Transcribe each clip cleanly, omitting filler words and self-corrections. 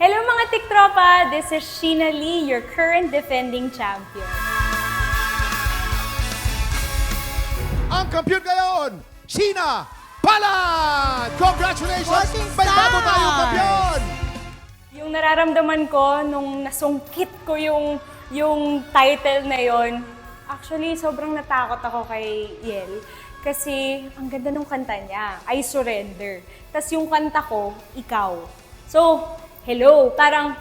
Hello mga tiktropa! This is Sheena Lee, your current defending champion. Ang kampiyon ngayon, Sheena Palad! Congratulations! Voting May bago Stars! tayong kampiyon! Yung nararamdaman ko nung nasungkit ko yung title na yon, actually sobrang natakot ako kay Yel. Kasi ang ganda ng kanta niya, I Surrender. Tapos yung kanta ko, Ikaw. So, hello, parang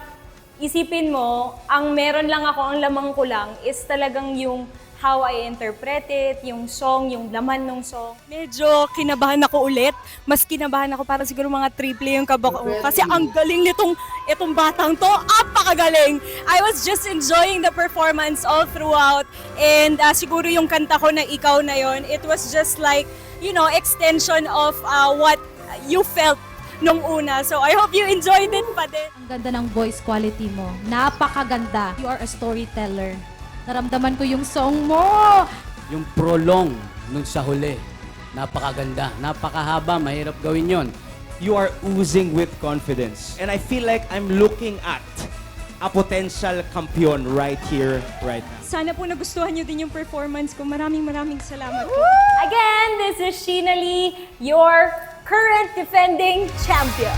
isipin mo, ang meron lang ako, ang lamang ko lang is talagang yung how I interpret it, yung song, yung laman ng song. Medyo kinabahan ako ulit. Mas kinabahan ako para siguro mga triple yung kabako. Kasi ang galing itong batang to, apakagaling. I was just enjoying the performance all throughout. And siguro yung kanta ko na Ikaw na yon, it was just like, you know, extension of what you felt nung una. So I hope you enjoyed it pa din. Ang ganda ng voice quality mo. Napakaganda. You are a storyteller. Naramdaman ko yung song mo. Yung prolong nung sa huli, napakaganda, napakahaba, mahirap gawin yon. You are oozing with confidence. And I feel like I'm looking at a potential kampiyon right here, right now. Sana po nagustuhan nyo din yung performance ko. Maraming salamat po. Again, this is Sheena Lee, your current defending champion.